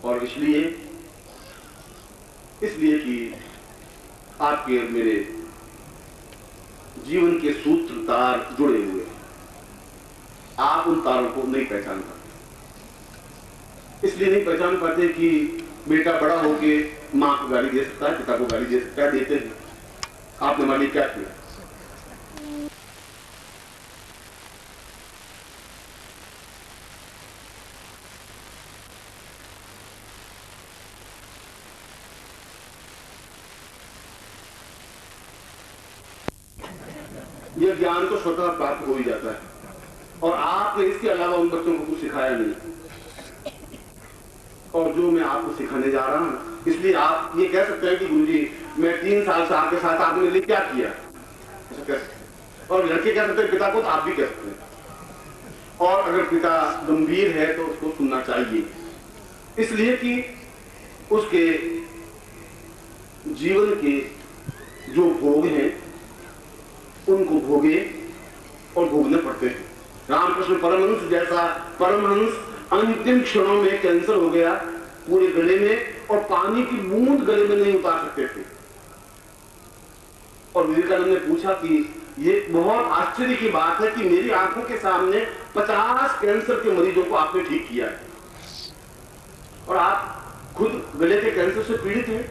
और इसलिए कि आपके और मेरे जीवन के सूत्र तार जुड़े हुए, आप उन तारों को नहीं पहचान पाते। इसलिए नहीं पहचान पाते कि बेटा बड़ा होके मां को गाली दे सकता है, पिता को गाली दे सकता है, देते हैं। आपने मान ली क्या किया? यह ज्ञान तो स्वतः प्राप्त हो ही जाता है, और आपने इसके अलावा उन बच्चों को कुछ सिखाया नहीं। और जो मैं आपको सिखाने जा रहा हूं, इसलिए आप ये कह सकते हैं कि गुरुजी मैं 3 साल से आपके साथ, आपने मेरे लिए क्या किया, ऐसा कह सकते हैं। और लड़के कह सकते हैं पिता को, तो आप भी कह सकते हैं। और अगर पिता गंभीर है तो उसको सुनना चाहिए, इसलिए कि उसके जीवन के जो भोग हैं उनको भोगे और भोगने पड़ते हैं। रामकृष्ण परमहंस जैसा परमहंस अंतिम क्षणों में कैंसर हो गया पूरे गले में, और पानी की बूंद गले में नहीं उतार सकते थे। और विवेकानंद ने पूछा कि ये बहुत आश्चर्य की बात है कि मेरी आंखों के सामने 50 कैंसर के मरीजों को आपने ठीक किया है, और आप खुद गले के कैंसर से पीड़ित हैं।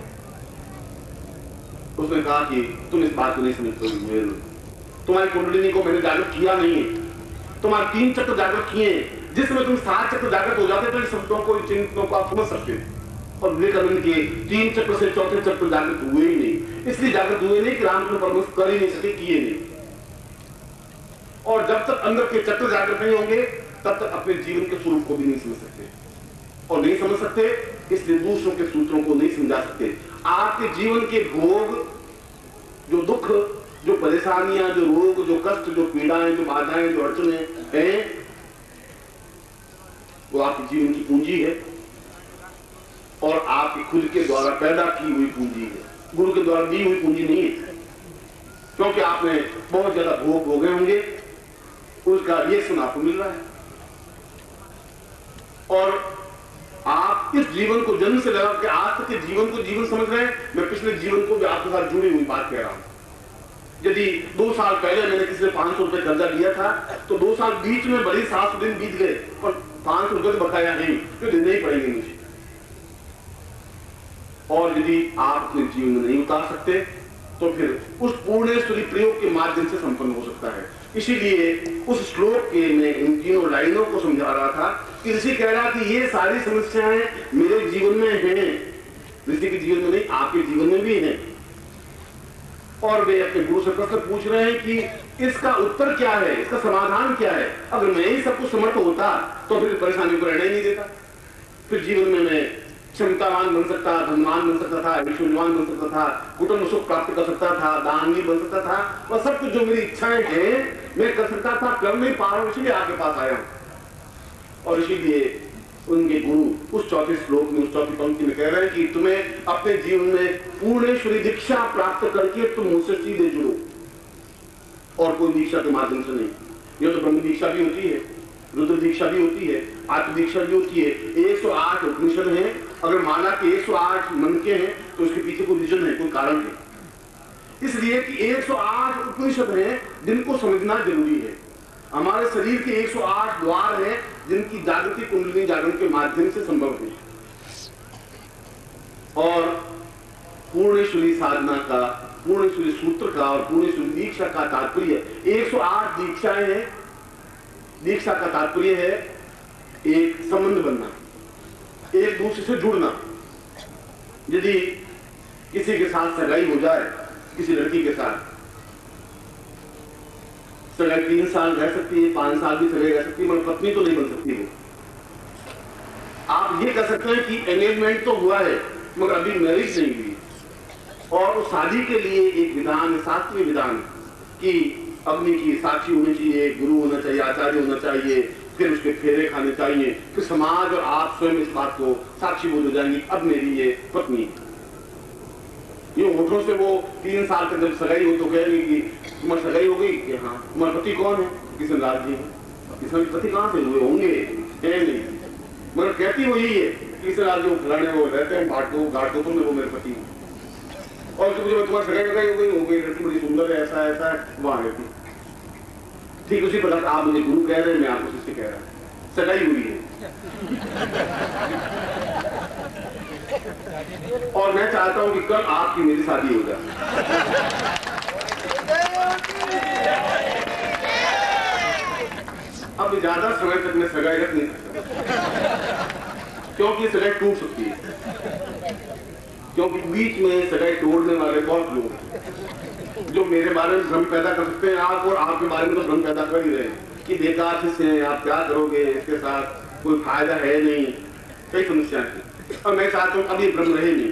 उसने कहा कि तुम इस बात को नहीं समझते, तुम्हारी कुंडलिनी को मैंने जागृत किया नहीं है, तुम्हारे 3 चक्र जागृत किए हैं, जिसमें तुम 7 चक्र जागृत हो जाते तो इन शब्दों को, इन चिंतनों को आप समझ सकते हैं। और विवेकानंद के 3 चक्र से 4थे चक्र जागृत हुए ही नहीं। इसलिए जागृत हुए नहीं कि रामकृष्ण परमहंस कर ही नहीं सके, किए नहीं। और जब तक अंदर के चक्र जागृत नहीं होंगे तब तक अपने जीवन के स्वरूप को भी नहीं समझ सकते, और नहीं समझ सकते इसलिए दूसरों के सूत्रों को नहीं समझा सकते। आपके जीवन के भोग, जो दुख, जो परेशानियां, जो रोग, जो कष्ट, जो पीड़ाएं, जो बाधाएं, जो अड़चने हैं, वो आपके जीवन की पूंजी है, और आपके खुद के द्वारा पैदा की हुई पूंजी है, गुरु के द्वारा दी हुई पूंजी नहीं है। क्योंकि आपने बहुत ज्यादा भोग भोगे होंगे, उसका रिएक्शन आपको मिल रहा है। और आप इस जीवन को जन्म से लगा के आज तक के जीवन को जीवन समझ रहे हैं। मैं पिछले जीवन को भी आपके साथ जुड़ी हुई बात कह रहा हूं। यदि 2 साल पहले मैंने किसी से 500 रुपए कर्जा लिया था, तो 2 साल बीच में बड़ी 700 दिन बीत गए, पर 500 रुपए तो बकाया नहीं, तो देने ही पड़ेंगे मुझे। और यदि आप अपने जीवन में नहीं उतार सकते तो फिर उस पूर्णेश्वरी प्रयोग के माध्यम से संपन्न हो सकता है। इसीलिए उस श्लोक के मैं इन तीनों लाइनों को समझा रहा था कि ऋषि कह रहा कि ये सारी समस्याएं मेरे जीवन में हैं, ऋषि के जीवन में नहीं, आपके जीवन में भी हैं। और वे अपने गुरु से प्रश्न पूछ रहे हैं कि इसका उत्तर क्या है, इसका समाधान क्या है। अगर मैं ही सब कुछ समर्थ होता तो फिर परेशानी को रहने ही नहीं देता, फिर जीवन में मैं क्षमतावान बन सकता, धनवान बन सकता था, ऐश्वर्यवान बन सकता था, कुटुंब सुख प्राप्त कर सकता था, दानवीर बन सकता था, और सब कुछ जो मेरी इच्छाएं हैं मैं कर सकता था, कर नहीं पा रहा हूं, इसलिए आपके पास आया हूं। और इसीलिए उनके गुरु उस 4थे श्लोक में, उस 4ठी पंक्ति में कह रहे हैं कि तुम्हें अपने जीवन में पूर्णेश्वरी दीक्षा प्राप्त करके तुम मुझसे सीधे जुड़ो, और कोई दीक्षा के माध्यम से नहीं। यह तो ब्रह्म दीक्षा भी होती है, रुद्र दीक्षा भी होती है, आत्म दीक्षा भी होती है। 108 उपनिषद हैं, अगर माना कि 108 मंत्र हैं तो उसके पीछे कोई रीजन है, कोई कारण है। इसलिए कि 108 उपनिषद हैं जिनको समझना जरूरी है। हमारे शरीर के 108 द्वार हैं जिनकी जागृति कुंडलिनी जागरण के माध्यम से संभव है। और पूर्णेश्वरी साधना का, पूर्णेश्वरी सूत्र का और पूर्णेश्वरी दीक्षा का तात्पर्य 108 दीक्षाएं हैं। दीक्षा का तात्पर्य है एक संबंध बनना, एक दूसरे से जुड़ना। यदि किसी के साथ सगाई हो जाए, किसी लड़की के साथ सगाई 3 साल रह सकती है, 5 साल भी सगाई रह सकती है, मगर पत्नी तो नहीं बन सकती है। आप ये कह सकते हैं कि एंगेजमेंट तो हुआ है मगर अभी मैरिज नहीं हुई। और उस शादी के लिए एक विधान, शास्त्रीय विधान कि अग्नि की साक्षी होनी चाहिए, गुरु होना चाहिए, आचार्य होना चाहिए, फिर उसके फेरे खाने चाहिए, फिर समाज और आप स्वयं इस बात को साक्षी बोल जाएंगी अब मेरी ये पत्नी। ये होठों से वो 3 साल तक जब सगाई हो तो कहेंगे कि तुम्हारी सगाई हो गई, कि हाँ। तुम्हारा पति कौन है? किशन लाल जी है। किशन पति कहां से हुए होंगे? नहीं, मगर कहती वो यही है तीसरा जो फलाने वो रहते हैं घाटों में, वो मेरे पति हैं। और तो मुझे तुम्हारी सगाई लगाई हो गई, लड़की बड़ी सुंदर है, ऐसा ऐसा है, वहां रहती। ठीक उसी प्रकार आप मुझे गुरु कह रहे हैं, मैं आपको शिष्य कह रहा हूं, सगाई हुई है। और मैं चाहता हूं कि कल आपकी मेरी शादी हो जाए। अब ज्यादा समय तक मैं सगाई रख नहीं सकता, क्योंकि सगाई टूट सकती है, क्योंकि बीच में सगाई तोड़ने वाले बहुत लोग हैं जो मेरे बारे में भ्रम पैदा कर सकते हैं। आप और आपके बारे में तो भ्रम पैदा कर ही रहे हैं कि बेकार शिष्य, आप क्या करोगे इसके साथ, कोई फायदा है नहीं, कई समस्या थी। और मैं चाहता हूं अब ये भ्रम रहे नहीं।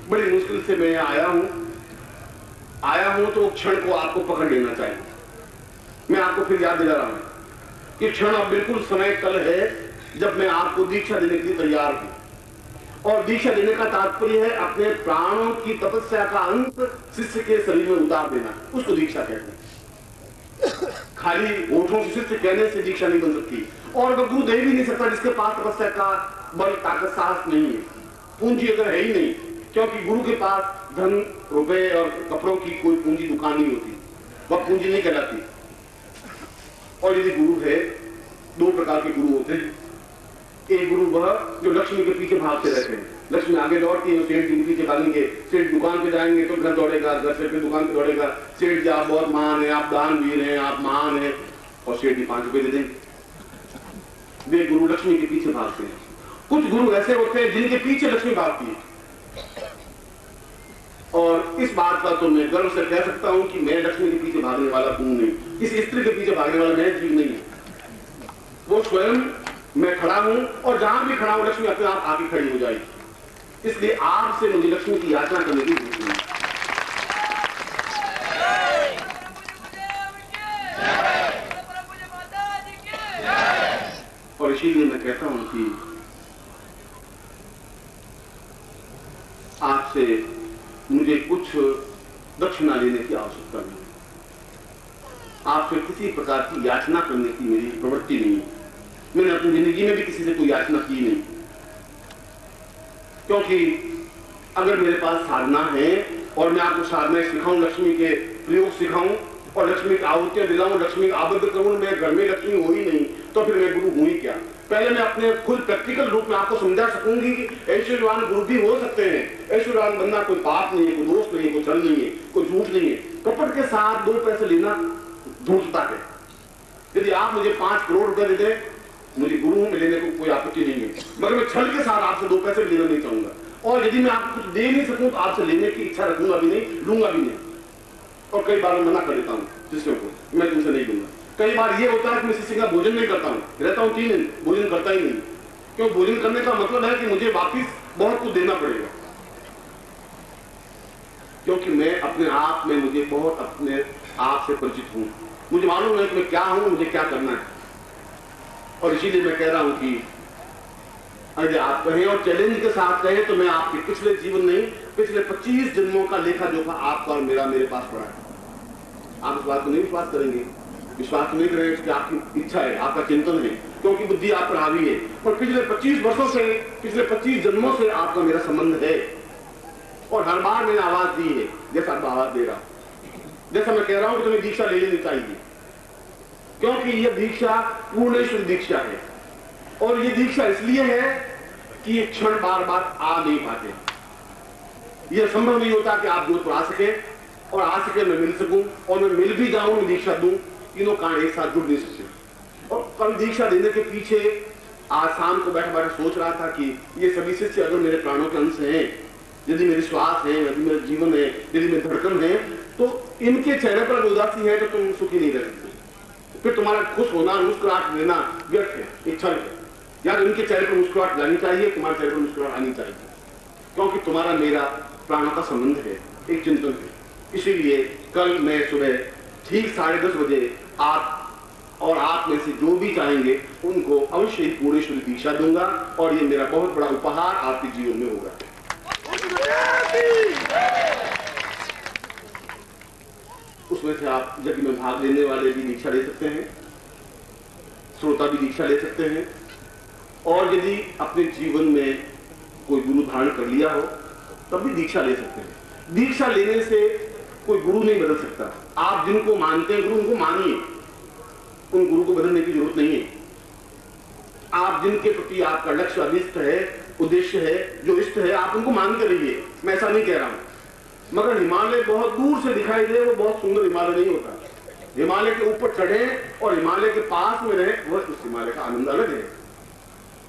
बड़ी मुश्किल से मैं आया हूं तो क्षण को आपको पकड़ लेना चाहिए। मैं आपको फिर याद दिला रहा हूं कि क्षण अब बिल्कुल समय कल है जब मैं आपको दीक्षा देने के लिए तैयार हूं। और दीक्षा देने का तात्पर्य है अपने प्राणों की तपस्या का अंत शिष्य के शरीर में उतार देना, उसको दीक्षा कहते हैं। खाली होठों से शिष्य कहने से दीक्षा नहीं बन सकती, और वह गुरु दे भी नहीं सकता जिसके पास तपस्या का बल, ताकत, साहस नहीं है, पूंजी अगर है ही नहीं। क्योंकि गुरु के पास धन, रुपए और कपड़ों की कोई पूंजी दुकान नहीं होती, वह पूंजी नहीं कहलाती। और यदि गुरु है, दो प्रकार के गुरु होते हैं। एक गुरु वह जो लक्ष्मी के पीछे भागते रहते हैं, लक्ष्मी आगे दौड़ती है, सेठ जी के पीछे भागेंगे, सेठ दुकान पे जाएंगे तो घर दौड़ेगा, घर सेठ की दुकान पे दौड़ेगा, सेठ जी आप बहुत महान है, आप दानवीर हैं, आप महान हैं, और सेठ जी 5 रुपए दे देंगे। वे गुरु लक्ष्मी के पीछे भागते हैं। कुछ गुरु ऐसे होते हैं जिनके पीछे लक्ष्मी भागती है, और इस बात का तो मैं गर्व से कह सकता हूं कि मैं लक्ष्मी के पीछे भागने वाला हूं नहीं, किसी स्त्री के पीछे भागने वाला मैं जीव नहीं है। वो स्वयं मैं खड़ा हूं, और जहां भी खड़ा हूं लक्ष्मी अपने आप आके खड़ी हो जाएगी। इसलिए आपसे मुझे लक्ष्मी की याचना करने की जरूरत नहीं। और इसीलिए मैं कहता हूं कि आपसे मुझे कुछ दक्षिणा लेने की आवश्यकता नहीं, आपसे किसी प्रकार की याचना करने की मेरी प्रवृत्ति नहीं। मैंने अपनी जिंदगी में भी किसी से कोई याचना की नहीं, क्योंकि अगर मेरे पास साधना है और मैं आपको साधनाएं सिखाऊं, लक्ष्मी के प्रयोग सिखाऊं और लक्ष्मी की आहुतियां दिलाऊं, लक्ष्मी का आबद्ध करूं, मैं घर में लक्ष्मी हो ही नहीं, तो फिर मैं गुरु हूं ही क्या। पहले मैं अपने खुद प्रैक्टिकल रूप में आपको समझा सकूंगी कि ऐश्वर्यवान गुरु भी हो सकते हैं। ऐश्वर्यवान बनना कोई पाप नहीं है, कोई दोष नहीं है, कोई छल नहीं है, कोई झूठ नहीं है। कपट के साथ 2 पैसे लेना धूर्तता है। यदि आप मुझे 5 करोड़ रुपए दे दें, मुझे गुरु में लेने को कोई आपत्ति नहीं है, मगर मैं छल के साथ आपसे 2 पैसे लेना नहीं चाहूंगा। और यदि मैं आपको कुछ दे नहीं सकूं तो आपसे लेने की इच्छा रखूंगा भी नहीं, लूंगा भी नहीं। और कई बार मैं मना कर देता हूं शिष्यों को, मैं तुमसे नहीं लूंगा। कई बार ये होता है कि मैं शिष्य का भोजन नहीं करता हूं, रहता हूं 3 दिन, भोजन करता ही नहीं। क्यों? भोजन करने का मतलब है कि मुझे वापिस बहुत कुछ देना पड़ेगा, क्योंकि मैं अपने आप में मुझे बहुत अपने आप से परिचित हूं। मुझे मालूम है कि मैं क्या हूं, मुझे क्या करना है। और इसीलिए मैं कह रहा हूं कि अगर आप कहें और चैलेंज के साथ कहें तो मैं आपके पिछले जीवन नहीं, पिछले 25 जन्मों का लेखा जोखा आपका और मेरा मेरे पास पड़ा है। आप इस बात को नहीं विश्वास करेंगे, विश्वास नहीं करेंगे कि आपकी इच्छा है, आपका चिंतन है, क्योंकि बुद्धि आप पर हावी है। और पिछले 25 वर्षों से, पिछले 25 जन्मों से आपका मेरा संबंध है। और हर बार मैंने आवाज दी है, जैसा आप आवाज दे रहा हूं, जैसा मैं कह रहा हूं कि तुम्हें दीक्षा ले लेनी चाहिए, क्योंकि यह दीक्षा पूर्णेश्वर दीक्षा है। और यह दीक्षा इसलिए है कि ये क्षण बार बार आ नहीं पाते। यह संभव नहीं होता कि आप जोधपुर आ सके और आ सके मैं मिल सकूं, और मैं मिल भी जाऊं, मैं दीक्षा दूं, तीनों कारण एक साथ जुड़ नहीं सकते। और कल दीक्षा देने के पीछे आज शाम को बैठा बैठा सोच रहा था कि ये सभी शिष्य अगर मेरे प्राणों के अंश हैं, यदि मेरी श्वास है, यदि मेरा जीवन है, यदि मेरी धड़कन है, तो इनके चेहरे पर उदासी है तो तुम सुखी नहीं रह सकते। फिर तुम्हारा खुश होना, मुस्कुराहट लेना व्यर्थ है, इच्छा है। यार इनके चेहरे पर मुस्कुराहट लानी चाहिए, तुम्हारे चेहरे पर मुस्कुराहट आनी चाहिए, क्योंकि तुम्हारा मेरा प्राणों का संबंध है, एक चिंतन है। इसीलिए कल मैं सुबह ठीक 10:30 बजे आप में से जो भी चाहेंगे उनको अवश्य ही पूर्णेश्वरी दीक्षा दूंगा, और ये मेरा बहुत बड़ा उपहार आपके जीवन में होगा। उसमें से आप यज्ञ में भाग लेने वाले भी दीक्षा ले सकते हैं, श्रोता भी दीक्षा ले सकते हैं। और यदि अपने जीवन में कोई गुरु धारण कर लिया हो तब भी दीक्षा ले सकते हैं। दीक्षा लेने से कोई गुरु नहीं बदल सकता। आप जिनको मानते हैं गुरु, उनको मानिए, उन गुरु को बदलने की जरूरत नहीं है। आप जिनके प्रति आपका लक्ष्य अभिष्ट है, उद्देश्य है, जो इष्ट है, आप उनको मान के रहिए, मैं ऐसा नहीं कह रहा हूं। मगर हिमालय बहुत दूर से दिखाई दे, वो बहुत सुंदर हिमालय नहीं होता। हिमालय के ऊपर चढ़े और हिमालय के पास में रहे, वह उस हिमालय का आनंद अलग है।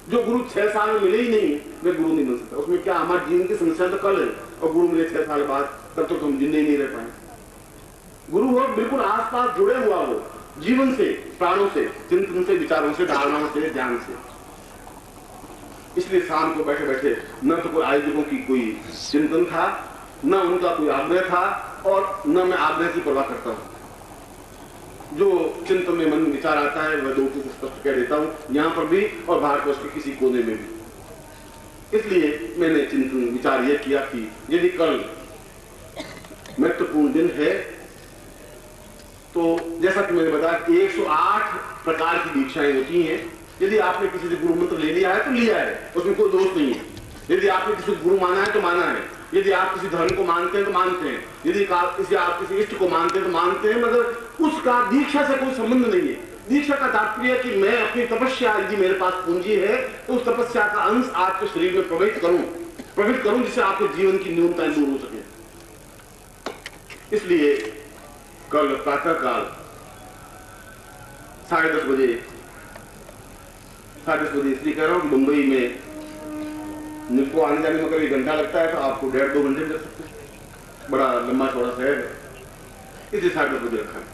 जो गुरु 6 साल में मिले ही नहीं, वे गुरु नहीं बन सकता। उसमें क्या, हमारे जीवन की समस्या तो कल है और गुरु मिले 6 साल बाद, तब तो हम जिंदगी नहीं रह पाए। गुरु हो बिल्कुल आसपास जुड़े हुआ हो, जीवन से, प्राणों से, चिंतन से, विचारों से, धारणाओं से, ध्यान से। इसलिए शाम को बैठे बैठे न तो कोई आयोजकों की कोई चिंतन था, न उनका कोई आग्रह था, और न मैं आग्रह की परवाह करता हूं। जो चिंतन में मन विचार आता है वह लोगों को स्पष्ट कह देता हूं, यहां पर भी और भारतवर्ष के किसी कोने में भी। इसलिए मैंने चिंतन विचार यह किया कि यदि कल महत्वपूर्ण दिन है तो जैसा कि मैंने बताया 108 प्रकार की दीक्षाएं होती हैं। यदि आपने किसी से गुरु मंत्र ले लिया है तो लिया है, उसमें कोई दोष नहीं है। यदि आपने किसी गुरु माना है तो माना है। यदि आप किसी धर्म को मानते हैं तो मानते हैं। यदि आप किसी इष्ट को मानते हैं तो मानते हैं, मगर उसका दीक्षा से कोई संबंध नहीं है। दीक्षा का तात्पर्य कि मैं अपनी तपस्या, यदि मेरे पास पूंजी है तो उस तपस्या का अंश आपके शरीर में प्रविष्ट करूं जिससे आपके जीवन की न्यूनताएं दूर हो सके। इसलिए कल प्रातः काल 10:30 बजे, 10:30 बजे इसलिए कह रहा हूं कि मुंबई में मुझको आने जाने में कभी घंटा लगता है तो आपको 1.5-2 घंटे लग सकते हैं। बड़ा लंबा चौड़ा शहर है, इसलिए 10:30 बजे रखा है।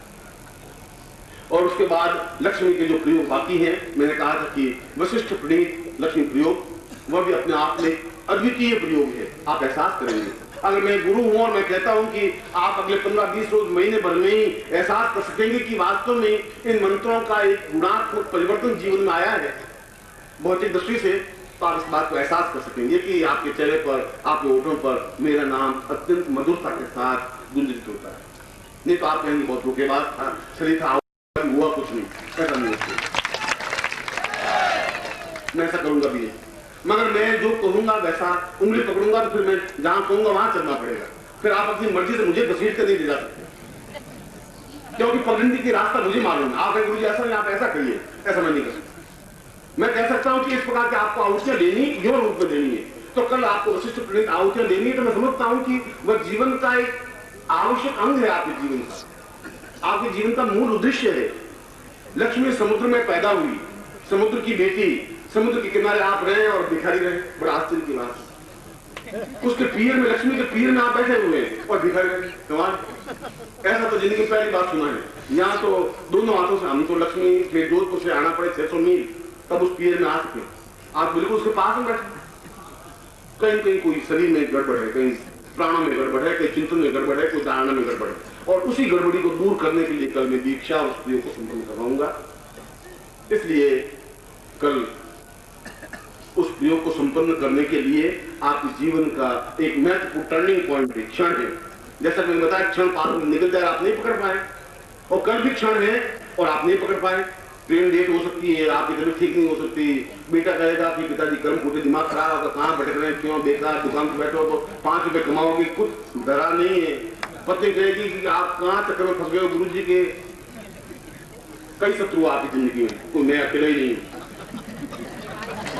और उसके बाद लक्ष्मी के जो प्रयोग बाकी हैं, मैंने कहा था कि वशिष्ठ प्रणीत लक्ष्मी प्रयोग, वह भी अपने आप में अद्वितीय प्रयोग है। आप एहसास करेंगे, अगर मैं गुरु हूं और मैं कहता हूं कि आप अगले 15-20 रोज, महीने भर में ही एहसास कर सकेंगे कि वास्तव में इन मंत्रों का एक गुणात्मक परिवर्तन जीवन में आया है भौतिक दृष्टि से, तो आप इस बात को एहसास कर सकेंगे कि आपके चेहरे पर, आपके होठों पर मेरा नाम अत्यंत मधुरता के साथ गुंजित होता है। नहीं तो आप कहेंगे बहुत धोखेबाज था, शरीर था, हुआ कुछ नहीं। ऐसा नहीं होता, मैं ऐसा करूंगा भी नहीं। मगर मैं जो कहूंगा वैसा उंगली पकड़ूंगा तो फिर मैं जहां कहूंगा वहां चलना पड़ेगा। फिर आप अपनी मर्जी से मुझे घसीट कर नहीं ले जा सकते, क्योंकि पगडंडी की रास्ता मुझे मालूम है। आप गुरु जी ऐसा नहीं, आप ऐसा करिए, ऐसा मैं नहीं कर सकता। मैं कह सकता हूं कि इस प्रकार की आपको आहुतियां लेनी, योर रूप में देनी है, तो कल आपको वशिष्ठ प्रणीत आहुतियां देनी है। तो मैं समझता हूं कि वह जीवन का एक आवश्यक अंग है, आपके जीवन का, आपके जीवन का मूल उद्देश्य है। लक्ष्मी समुद्र में पैदा हुई, समुद्र की बेटी, समुद्र के किनारे आप रहे और भिखारी रहे, बड़ा आश्चर्य की बात। उसके पीर में, लक्ष्मी के पीर में आप बैठे हुए हैं और भिखारी रहे, कमाल। ऐसा तो जिंदगी पहली बात सुना है। यहाँ तो दोनों हाथों से, हम तो लक्ष्मी के जोधपुर से आना पड़े 600 मील तब उस पीर में आ सके। आप बिल्कुल उसके पास में बैठे, कहीं कहीं कोई शरीर में गड़बड़ है, कहीं प्राणों में गड़बड़ है, कहीं चिंतन में गड़बड़ है, कोई धारणा में गड़बड़ है, और उसी गड़बड़ी को दूर करने के लिए कल मैं दीक्षा और उस प्रयोग को संपन्न करवाऊंगा। इसलिए कल उस प्रयोग को संपन्न करने के लिए आपके जीवन का एक महत्वपूर्ण टर्निंग पॉइंट है, क्षण है। जैसा मैंने बताया, क्षण पास में निकल जाए, आप नहीं पकड़ पाए, और कल भी क्षण है और आप नहीं पकड़ पाए। ट्रेन लेट हो सकती है, आपकी तबीयत ठीक नहीं हो सकती, बेटा कहेगा कि पिताजी कर्म फूटे, दिमाग खराब होगा, कहाँ भटक रहे हैं, क्यों बेकार दुकान पर बैठो तो 5 रुपए कमाओगे, कुछ डरा नहीं है। पत्नी कहेगी कि आप कहाँ चक्कर में फंस गए हो, गुरु जी के कई शत्रु आपकी जिंदगी में, कोई मैं अकेला ही नहीं हूं,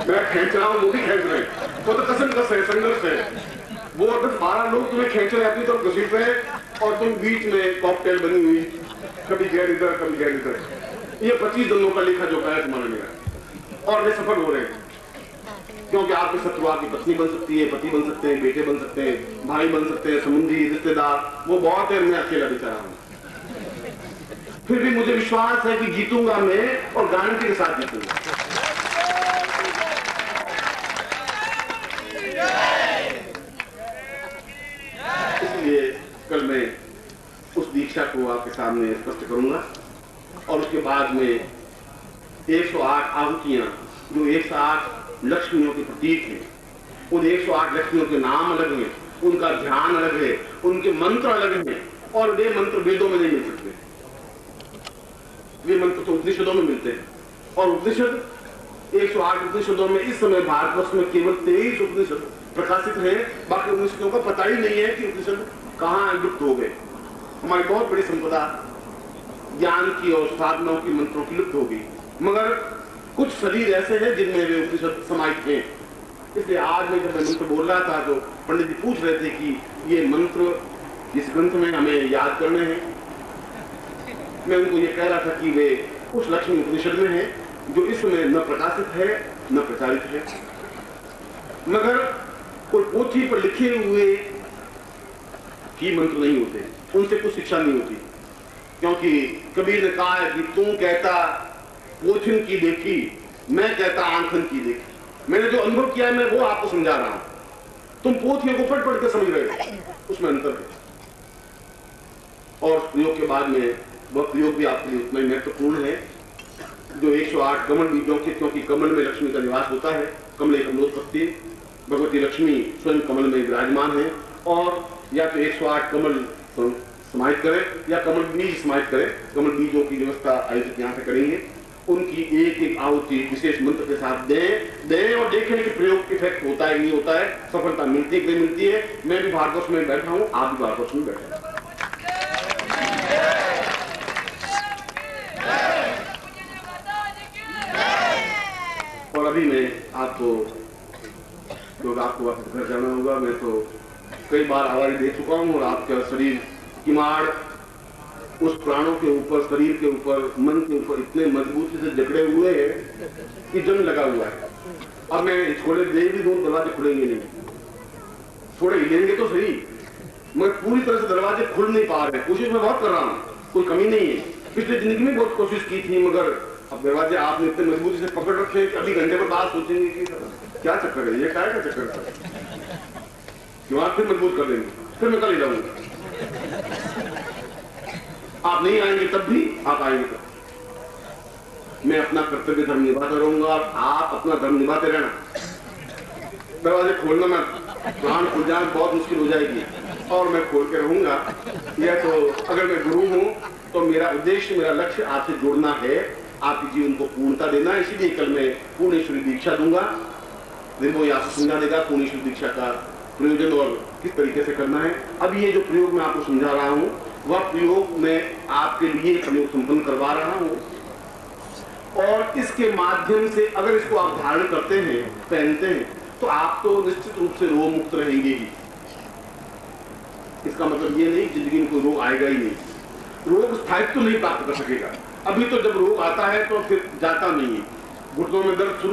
मैं खींच रहा हूं, वो भी खींच रहे हैं, वो तो कसम है, संघर्ष है। वो 10-12 लोग तुम्हें खींच रहे, अपनी तरफ घसीट रहे, और तुम बीच में कॉकटेल बनी हुई, कभी गैर इधर कभी गैर इधर। ये 25 जनों का लेखा जोखा है तुम्हारा मेरा, और वे सफल हो रहे हैं, क्योंकि आपके शत्रु आपकी पत्नी बन सकती है, पति बन सकते हैं, बेटे बन सकते हैं, भाई बन सकते हैं, संबंधी, रिश्तेदार, वो बहुत है। मैं अकेला बेचारा हूं, फिर भी मुझे विश्वास है कि जीतूंगा मैं, और गारंटी के साथ जीतूंगा। इसलिए कल मैं उस दीक्षा को आपके सामने स्पष्ट करूंगा, और उसके बाद में 108 आहुतियां, जो 108 लक्ष्मियों के प्रतीक हैं, उन 108 लक्ष्मियों के नाम अलग हैं, उनका ध्यान अलग है, उनके मंत्र अलग हैं, और वे मंत्र वेदों में नहीं मिल सकते। वे मंत्र तो उपनिषदों में मिलते हैं, और उपनिषद 108 उपनिषदों में इस समय भारतवर्ष में केवल 23 उपनिषद प्रकाशित हैं। बाकी उपनिषदों का पता ही नहीं है कि उपनिषद कहाँ लुप्त हो गए। हमारी बहुत बड़ी संपदा ज्ञान की और साधनाओं की, मंत्रों की लुप्त हो गई, मगर कुछ शरीर ऐसे हैं जिनमें वे उपनिषद समाहित हैं। इसलिए आज मैं जब मैं मंत्र बोल रहा था तो पंडित जी पूछ रहे थे कि ये मंत्र इस ग्रंथ में हमें याद करने हैं। मैं उनको ये कह रहा था कि वे उस लक्ष्मी उपनिषद में हैं जो इस समय न प्रकाशित है न प्रचारित है, मगर कोई पोथी पर लिखे हुए ही मंत्र नहीं होते, उनसे कुछ शिक्षा नहीं होती। क्योंकि कबीर ने कहा है कि तू कहता पोथिन की देखी, मैं कहता आंखन की देखी। मैंने जो अनुभव किया है मैं वो आपको समझा रहा हूं, तुम पोथियों को पढ़ के समझ रहे हो, उसमें अंतर है। और प्रयोग के बाद में वह प्रयोग भी आपके लिए उतना ही महत्वपूर्ण है जो 108 कमल बीजों के, क्योंकि कमल में लक्ष्मी का निवास होता है। कमले कमलोत्पत्ति, भगवती लक्ष्मी स्वयं कमल में विराजमान है। और या तो 108 कमल समाहित करें या कमल बीज समाहित करें। कमल बीजों की व्यवस्था आयोजित यहाँ से करेंगे, उनकी एक एक आहुति विशेष मंत्र के साथ दें और देखें कि प्रयोग इफेक्ट होता है नहीं होता है, सफलता मिलती है कि नहीं मिलती है। मैं भी भारतवर्ष में बैठा हूं, आप भी भारतवर्ष में बैठे हैं। और अभी मैं आपको आपको वापस घर जाना होगा। मैं तो कई बार आवाज दे चुका हूं और आपका शरीर किमाड़ उस प्राणों के ऊपर, शरीर के ऊपर, मन के ऊपर इतने मजबूती से जकड़े हुए हैं कि जंग लगा हुआ है। अब मैं छोड़े दे भी दूं, दरवाजे खुलेंगे नहीं, थोड़े हिलेंगे तो सही, मैं पूरी तरह से दरवाजे खुल नहीं पा रहे। कोशिश मैं बहुत कर रहा हूं, कोई कमी नहीं है। पिछले जिंदगी में बहुत कोशिश की थी, मगर अब दरवाजे आपने इतने मजबूती से पकड़ रखे कि अभी घंटे पर बाद सोचेंगे कि क्या चक्कर है, ये क्या है, क्या चक्कर है, क्यों आप फिर मजबूत कर देंगे, फिर मैं कल ही जाऊंगा। आप नहीं आएंगे तब भी, आप आएंगे तब। मैं अपना कर्तव्य धर्म निभाता रहूंगा, आप अपना धर्म निभाते रहना। दरवाजे खोलना मैं प्राण खुल जाए बहुत मुश्किल हो जाएगी, और मैं खोल के रहूंगा। यह तो अगर मैं गुरु हूं तो मेरा उद्देश्य, मेरा लक्ष्य आपसे जुड़ना है, आपके जीवन को पूर्णता देना। इसीलिए कल मैं पूर्णेश्वरी दीक्षा दूंगा, निर्मोही आपको समझा देगा पूर्णेश्वरी दीक्षा का प्रयोजन और किस तरीके से करना है। अब ये जो प्रयोग मैं आपको समझा रहा हूं वह प्रयोग मैं आपके लिए प्रयोग संपन्न करवा रहा हूं, और इसके माध्यम से अगर इसको आप धारण करते हैं, पहनते हैं, तो आप तो निश्चित रूप से रोग मुक्त रहेंगे ही। इसका मतलब ये नहीं जिंदगी में कोई रोग आएगा ही नहीं, रोग स्थायित्व नहीं प्राप्त कर सकेगा। अभी तो जब रोग आता है तो फिर जाता नहीं है, घुटनों में दर्द शुरू